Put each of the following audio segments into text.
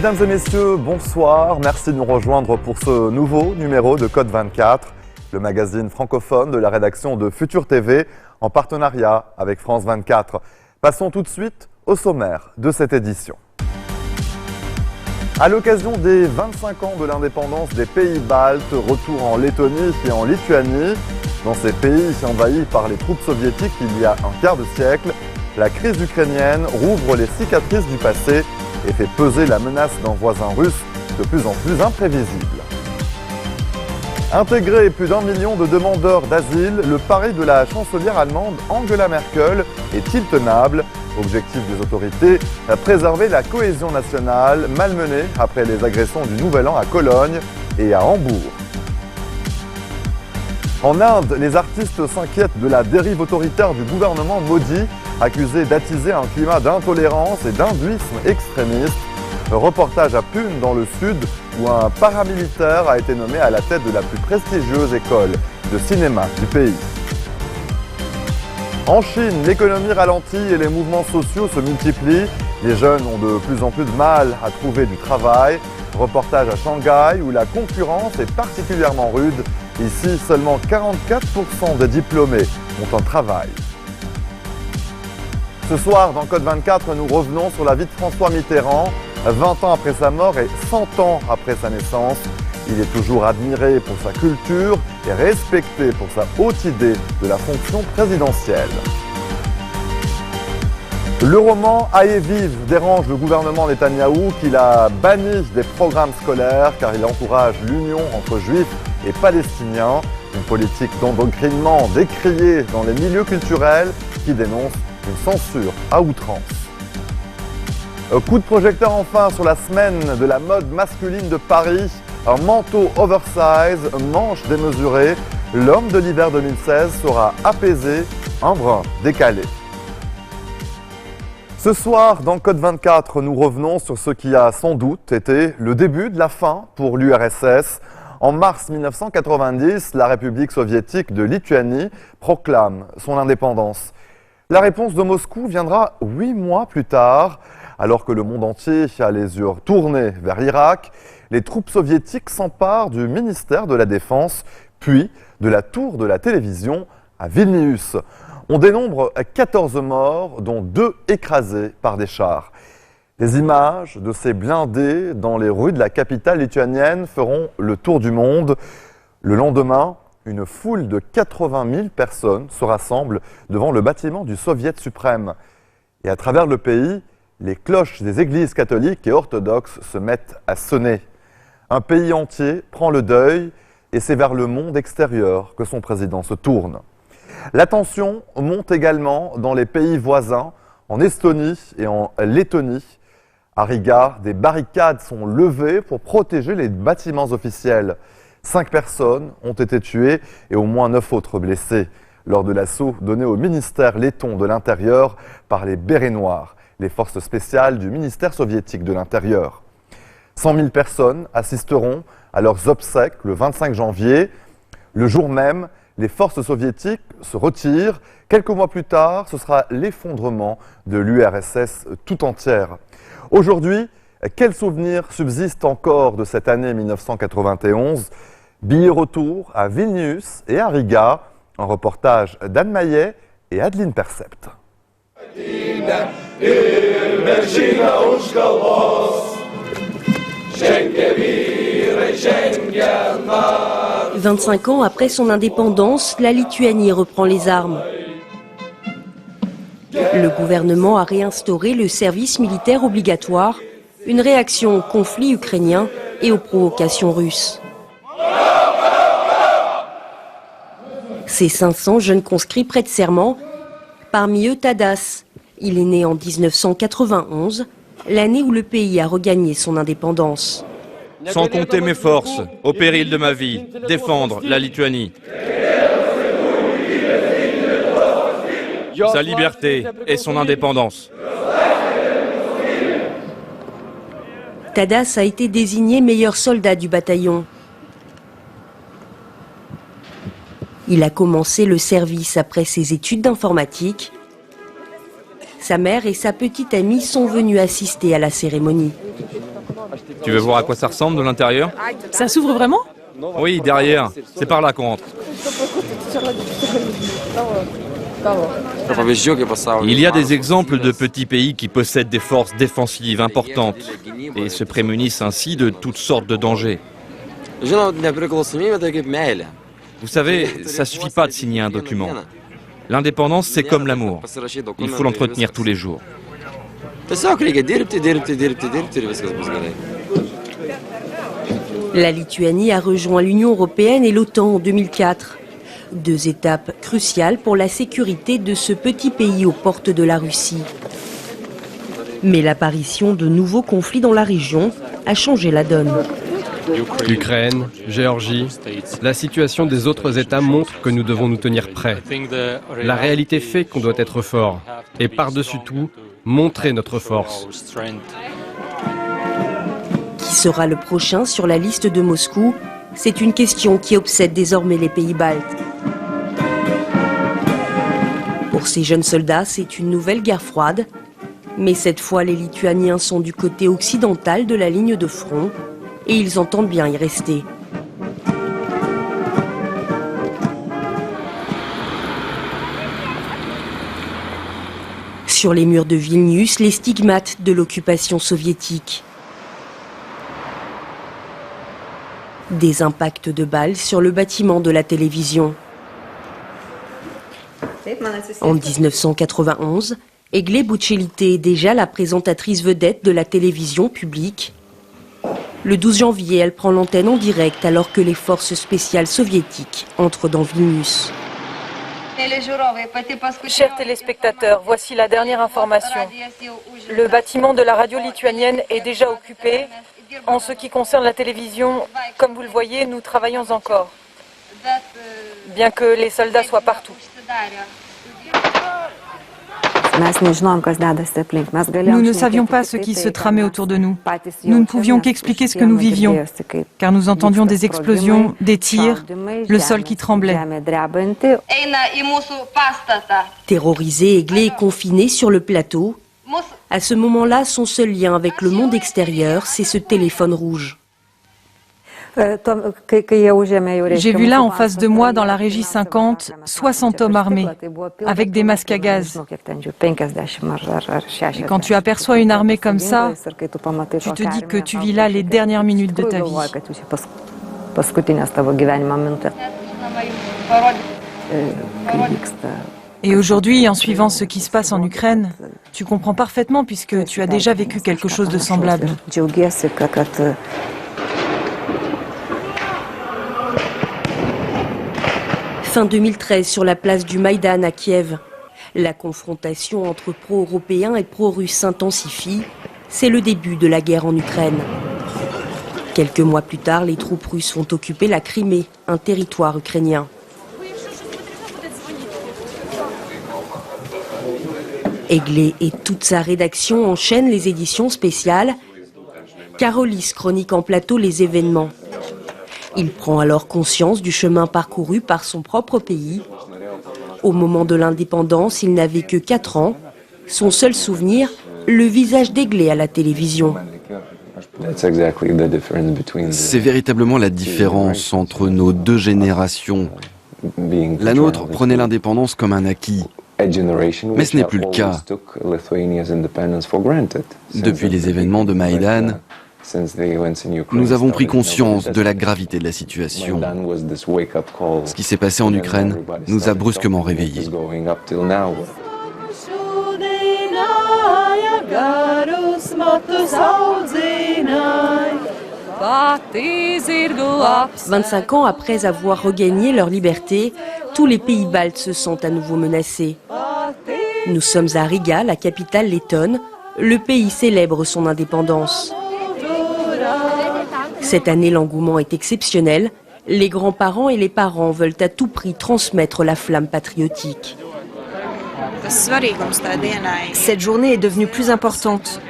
Mesdames et messieurs, bonsoir. Merci de nous rejoindre pour ce nouveau numéro de Code 24, le magazine francophone de la rédaction de Futur TV en partenariat avec France 24. Passons tout de suite au sommaire de cette édition. À l'occasion des 25 ans de l'indépendance des pays baltes, retour en Lettonie et en Lituanie. Dans ces pays envahis par les troupes soviétiques il y a un quart de siècle, la crise ukrainienne rouvre les cicatrices du passé et fait peser la menace d'un voisin russe de plus en plus imprévisible. Intégrer plus d'1 million de demandeurs d'asile, le pari de la chancelière allemande Angela Merkel est-il tenable? Objectif des autorités, préserver la cohésion nationale, malmenée après les agressions du Nouvel An à Cologne et à Hambourg. En Inde, les artistes s'inquiètent de la dérive autoritaire du gouvernement Modi, accusé d'attiser un climat d'intolérance et d'hindouisme extrémiste. Reportage à Pune dans le sud, où un paramilitaire a été nommé à la tête de la plus prestigieuse école de cinéma du pays. En Chine, l'économie ralentit et les mouvements sociaux se multiplient. Les jeunes ont de plus en plus de mal à trouver du travail. Reportage à Shanghai, où la concurrence est particulièrement rude. Ici, seulement 44% des diplômés ont un travail. Ce soir, dans Code 24, nous revenons sur la vie de François Mitterrand. 20 ans après sa mort et 100 ans après sa naissance, il est toujours admiré pour sa culture et respecté pour sa haute idée de la fonction présidentielle. Le roman Aïe vive dérange le gouvernement Netanyahou qui l'a banni des programmes scolaires car il encourage l'union entre juifs et palestiniens, une politique d'endoctrinement décriée dans les milieux culturels qui dénonce une censure à outrance. Coup de projecteur enfin sur la semaine de la mode masculine de Paris. Un manteau oversize, manche démesurée. L'homme de l'hiver 2016 sera apaisé, un brin décalé. Ce soir, dans Code 24, nous revenons sur ce qui a sans doute été le début de la fin pour l'URSS. En mars 1990, la République soviétique de Lituanie proclame son indépendance. La réponse de Moscou viendra 8 mois plus tard. Alors que le monde entier a les yeux tournés vers l'Irak, les troupes soviétiques s'emparent du ministère de la Défense, puis de la tour de la télévision à Vilnius. On dénombre 14 morts, dont 2 écrasés par des chars. Les images de ces blindés dans les rues de la capitale lituanienne feront le tour du monde. Le lendemain, une foule de 80 000 personnes se rassemble devant le bâtiment du Soviet suprême. Et à travers le pays, les cloches des églises catholiques et orthodoxes se mettent à sonner. Un pays entier prend le deuil et c'est vers le monde extérieur que son président se tourne. La tension monte également dans les pays voisins, en Estonie et en Lettonie. À Riga, des barricades sont levées pour protéger les bâtiments officiels. 5 personnes ont été tuées et au moins 9 autres blessées lors de l'assaut donné au ministère letton de l'Intérieur par les bérets noirs, les forces spéciales du ministère soviétique de l'Intérieur. 100 000 personnes assisteront à leurs obsèques le 25 janvier. Le jour même, les forces soviétiques se retirent. Quelques mois plus tard, ce sera l'effondrement de l'URSS tout entière. Aujourd'hui, quels souvenirs subsistent encore de cette année 1991 ? Billet retour à Vilnius et à Riga. Un reportage d'Anne Maillet et Adeline Percept. 25 ans après son indépendance, la Lituanie reprend les armes. Le gouvernement a réinstauré le service militaire obligatoire, une réaction au conflit ukrainien et aux provocations russes. Ces 500 jeunes conscrits prêtent serment, parmi eux Tadas. Il est né en 1991, l'année où le pays a regagné son indépendance. Sans compter mes forces, au péril de ma vie, défendre la Lituanie. Sa liberté et son indépendance. Tadas a été désigné meilleur soldat du bataillon. Il a commencé le service après ses études d'informatique. Sa mère et sa petite amie sont venues assister à la cérémonie. Tu veux voir à quoi ça ressemble de l'intérieur? Ça s'ouvre vraiment? Oui, derrière. C'est par là qu'on entre. Il y a des exemples de petits pays qui possèdent des forces défensives importantes et se prémunissent ainsi de toutes sortes de dangers. Vous savez, ça suffit pas de signer un document. L'indépendance, c'est comme l'amour. Il faut l'entretenir tous les jours. La Lituanie a rejoint l'Union européenne et l'OTAN en 2004. 2 étapes cruciales pour la sécurité de ce petit pays aux portes de la Russie. Mais l'apparition de nouveaux conflits dans la région a changé la donne. Ukraine, Géorgie, la situation des autres États montre que nous devons nous tenir prêts. La réalité fait qu'on doit être fort. Et par-dessus tout, montrer notre force. Qui sera le prochain sur la liste de Moscou? C'est une question qui obsède désormais les pays baltes. Pour ces jeunes soldats, c'est une nouvelle guerre froide. Mais cette fois, les Lituaniens sont du côté occidental de la ligne de front et ils entendent bien y rester. Sur les murs de Vilnius, les stigmates de l'occupation soviétique. Des impacts de balles sur le bâtiment de la télévision. En 1991, Egle Buccelite est déjà la présentatrice vedette de la télévision publique. Le 12 janvier, elle prend l'antenne en direct alors que les forces spéciales soviétiques entrent dans Vilnius. Chers téléspectateurs, voici la dernière information. Le bâtiment de la radio lituanienne est déjà occupé. En ce qui concerne la télévision, comme vous le voyez, nous travaillons encore. Bien que les soldats soient partout. Nous ne savions pas ce qui se tramait autour de nous. Nous ne pouvions qu'expliquer ce que nous vivions, car nous entendions des explosions, des tirs, le sol qui tremblait. Terrorisé, Egle est confiné sur le plateau. À ce moment-là, son seul lien avec le monde extérieur, c'est ce téléphone rouge. J'ai vu là en face de moi, dans la régie 50, 60 hommes armés, avec des masques à gaz. Et quand tu aperçois une armée comme ça, tu te dis que tu vis là les dernières minutes de ta vie. Et aujourd'hui, en suivant ce qui se passe en Ukraine, tu comprends parfaitement puisque tu as déjà vécu quelque chose de semblable. Fin 2013, sur la place du Maïdan à Kiev, la confrontation entre pro-européens et pro-russes s'intensifie. C'est le début de la guerre en Ukraine. Quelques mois plus tard, les troupes russes vont occuper la Crimée, un territoire ukrainien. Egle et toute sa rédaction enchaînent les éditions spéciales. Karolis chronique en plateau les événements. Il prend alors conscience du chemin parcouru par son propre pays. Au moment de l'indépendance, il n'avait que 4 ans. Son seul souvenir, le visage d'Egle à la télévision. C'est véritablement la différence entre nos 2 générations. La nôtre prenait l'indépendance comme un acquis. Mais ce n'est plus le cas. Depuis les événements de Maïdan, nous avons pris conscience de la gravité de la situation. Ce qui s'est passé en Ukraine nous a brusquement réveillés. « 25 ans après avoir regagné leur liberté, tous les pays baltes se sentent à nouveau menacés. Nous sommes à Riga, la capitale lettonne. Le pays célèbre son indépendance. Cette année, l'engouement est exceptionnel. Les grands-parents et les parents veulent à tout prix transmettre la flamme patriotique. Cette journée est devenue plus importante.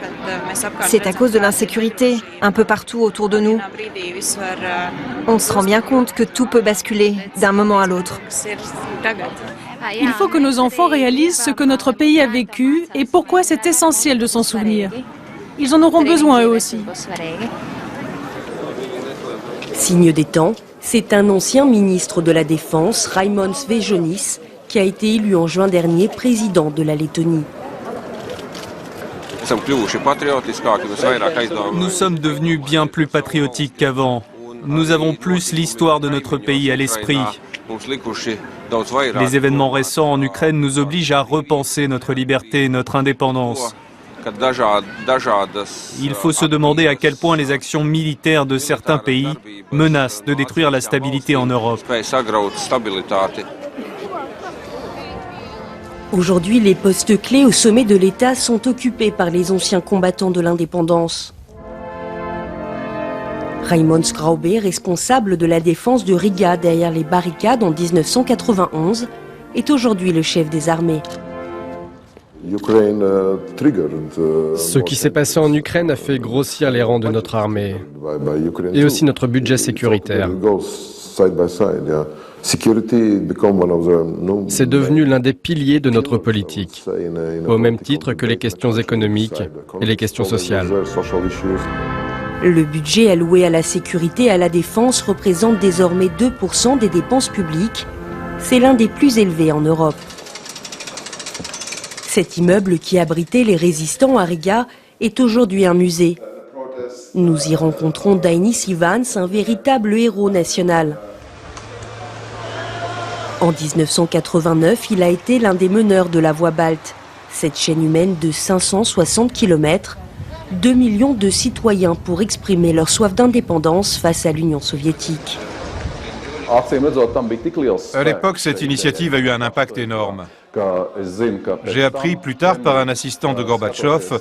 C'est à cause de l'insécurité, un peu partout autour de nous. On se rend bien compte que tout peut basculer d'un moment à l'autre. Il faut que nos enfants réalisent ce que notre pays a vécu et pourquoi c'est essentiel de s'en souvenir. Ils en auront besoin eux aussi. Signe des temps, c'est un ancien ministre de la Défense, Raimonds Vejonis, qui a été élu en juin dernier président de la Lettonie. Nous sommes devenus bien plus patriotiques qu'avant. Nous avons plus l'histoire de notre pays à l'esprit. Les événements récents en Ukraine nous obligent à repenser notre liberté et notre indépendance. Il faut se demander à quel point les actions militaires de certains pays menacent de détruire la stabilité en Europe. Aujourd'hui, les postes clés au sommet de l'État sont occupés par les anciens combattants de l'indépendance. Raimonds Graube, responsable de la défense de Riga derrière les barricades en 1991, est aujourd'hui le chef des armées. Ce qui s'est passé en Ukraine a fait grossir les rangs de notre armée et aussi notre budget sécuritaire. C'est devenu l'un des piliers de notre politique, au même titre que les questions économiques et les questions sociales. Le budget alloué à la sécurité et à la défense représente désormais 2% des dépenses publiques. C'est l'un des plus élevés en Europe. Cet immeuble qui abritait les résistants à Riga est aujourd'hui un musée. Nous y rencontrons Dainis Ivans, un véritable héros national. En 1989, il a été l'un des meneurs de la Voie Balte, cette chaîne humaine de 560 km, 2 millions de citoyens pour exprimer leur soif d'indépendance face à l'Union soviétique. À l'époque, cette initiative a eu un impact énorme. J'ai appris plus tard par un assistant de Gorbatchev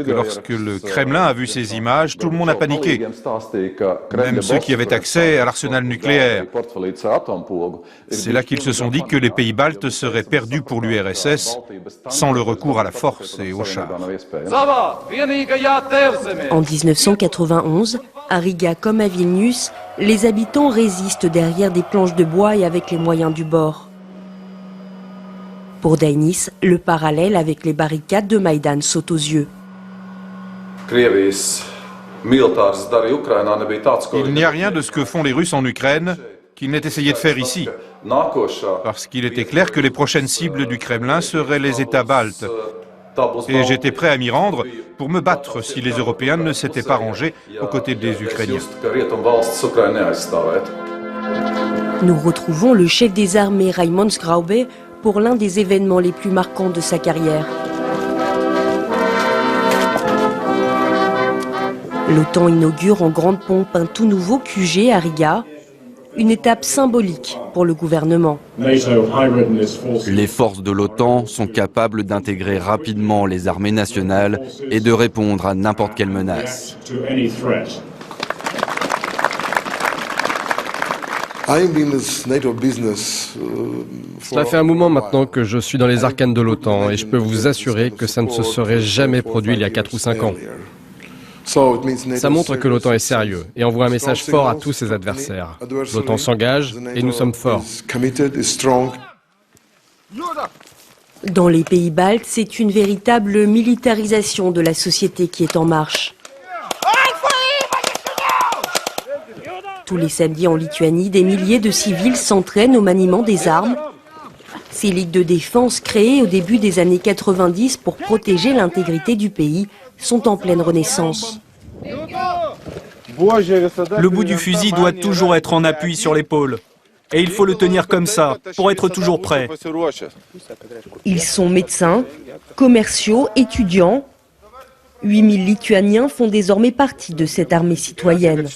que lorsque le Kremlin a vu ces images, tout le monde a paniqué. Même ceux qui avaient accès à l'arsenal nucléaire. C'est là qu'ils se sont dit que les pays baltes seraient perdus pour l'URSS sans le recours à la force et aux chars. En 1991, à Riga comme à Vilnius, les habitants résistent derrière des planches de bois et avec les moyens du bord. Pour Dainis, le parallèle avec les barricades de Maïdan saute aux yeux. Il n'y a rien de ce que font les Russes en Ukraine qu'ils n'aient essayé de faire ici. Parce qu'il était clair que les prochaines cibles du Kremlin seraient les États baltes. Et j'étais prêt à m'y rendre pour me battre si les Européens ne s'étaient pas rangés aux côtés des Ukrainiens. Nous retrouvons le chef des armées Raimonds Graube pour l'un des événements les plus marquants de sa carrière. L'OTAN inaugure en grande pompe un tout nouveau QG à Riga, une étape symbolique pour le gouvernement. Les forces de l'OTAN sont capables d'intégrer rapidement les armées nationales et de répondre à n'importe quelle menace. Cela fait un moment maintenant que je suis dans les arcanes de l'OTAN et je peux vous assurer que ça ne se serait jamais produit il y a 4 ou 5 ans. Ça montre que l'OTAN est sérieux et envoie un message fort à tous ses adversaires. L'OTAN s'engage et nous sommes forts. Dans les pays baltes, c'est une véritable militarisation de la société qui est en marche. Tous les samedis en Lituanie, des milliers de civils s'entraînent au maniement des armes. Ces ligues de défense créées au début des années 90 pour protéger l'intégrité du pays sont en pleine renaissance. Le bout du fusil doit toujours être en appui sur l'épaule. Et il faut le tenir comme ça, pour être toujours prêt. Ils sont médecins, commerciaux, étudiants. 8000 Lituaniens font désormais partie de cette armée citoyenne.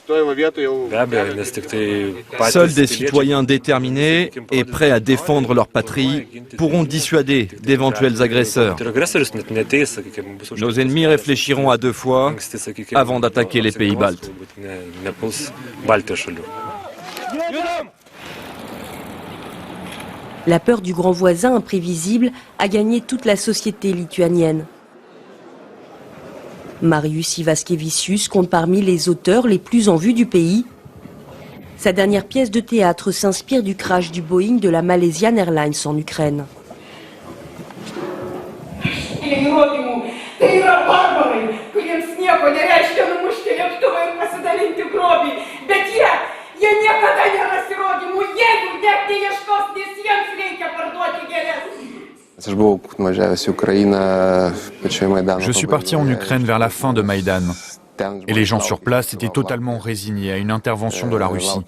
Seuls des citoyens déterminés et prêts à défendre leur patrie pourront dissuader d'éventuels agresseurs. Nos ennemis réfléchiront à 2 fois avant d'attaquer les pays baltes. La peur du grand voisin imprévisible a gagné toute la société lituanienne. Marius Ivaskevicius compte parmi les auteurs les plus en vue du pays. Sa dernière pièce de théâtre s'inspire du crash du Boeing de la Malaysian Airlines en Ukraine. Je suis parti en Ukraine vers la fin de Maïdan. Et les gens sur place étaient totalement résignés à une intervention de la Russie.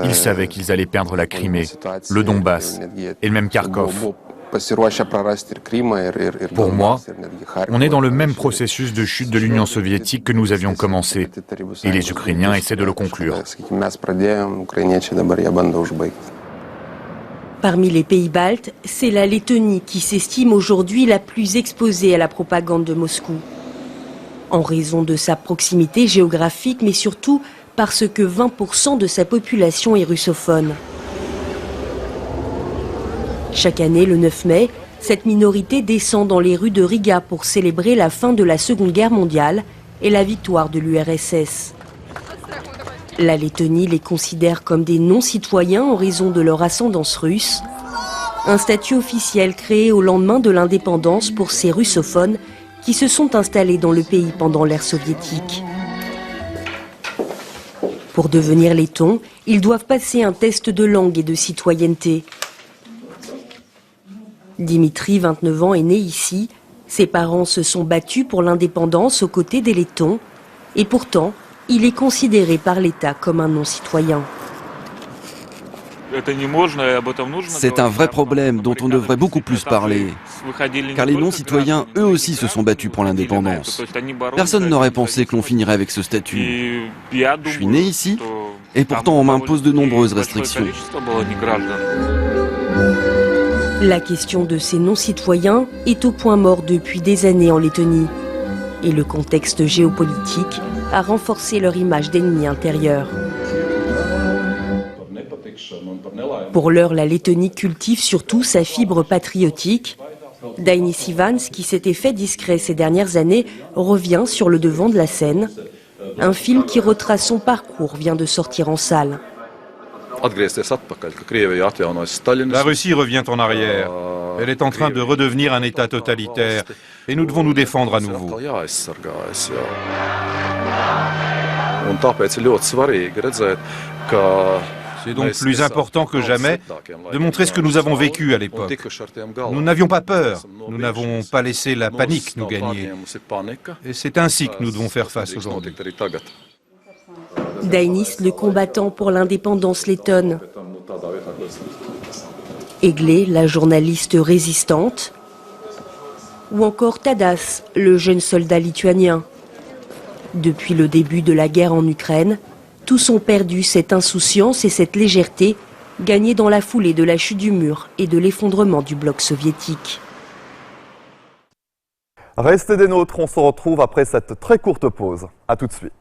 Ils savaient qu'ils allaient perdre la Crimée, le Donbass et même Kharkov. Pour moi, on est dans le même processus de chute de l'Union soviétique que nous avions commencé. Et les Ukrainiens essaient de le conclure. Parmi les pays baltes, c'est la Lettonie qui s'estime aujourd'hui la plus exposée à la propagande de Moscou. En raison de sa proximité géographique, mais surtout parce que 20% de sa population est russophone. Chaque année, le 9 mai, cette minorité descend dans les rues de Riga pour célébrer la fin de la Seconde Guerre mondiale et la victoire de l'URSS. La Lettonie les considère comme des non-citoyens en raison de leur ascendance russe. Un statut officiel créé au lendemain de l'indépendance pour ces russophones qui se sont installés dans le pays pendant l'ère soviétique. Pour devenir lettons, ils doivent passer un test de langue et de citoyenneté. Dimitri, 29 ans, est né ici. Ses parents se sont battus pour l'indépendance aux côtés des Lettons. Et pourtant, il est considéré par l'État comme un non-citoyen. C'est un vrai problème dont on devrait beaucoup plus parler, car les non-citoyens, eux aussi, se sont battus pour l'indépendance. Personne n'aurait pensé que l'on finirait avec ce statut. Je suis né ici, et pourtant on m'impose de nombreuses restrictions. La question de ces non-citoyens est au point mort depuis des années en Lettonie. Et le contexte géopolitique a renforcé leur image d'ennemi intérieur. Pour l'heure, la Lettonie cultive surtout sa fibre patriotique. Dainis Ivans, qui s'était fait discret ces dernières années, revient sur le devant de la scène. Un film qui retrace son parcours vient de sortir en salle. La Russie revient en arrière. Elle est en train de redevenir un État totalitaire. Et nous devons nous défendre à nouveau. C'est donc plus important que jamais de montrer ce que nous avons vécu à l'époque. Nous n'avions pas peur, nous n'avons pas laissé la panique nous gagner. Et c'est ainsi que nous devons faire face aujourd'hui. Dainis, le combattant pour l'indépendance lettonne. Eglė, la journaliste résistante. Ou encore Tadas, le jeune soldat lituanien. Depuis le début de la guerre en Ukraine, tous ont perdu cette insouciance et cette légèreté gagnée dans la foulée de la chute du mur et de l'effondrement du bloc soviétique. Restez des nôtres, on se retrouve après cette très courte pause. A tout de suite.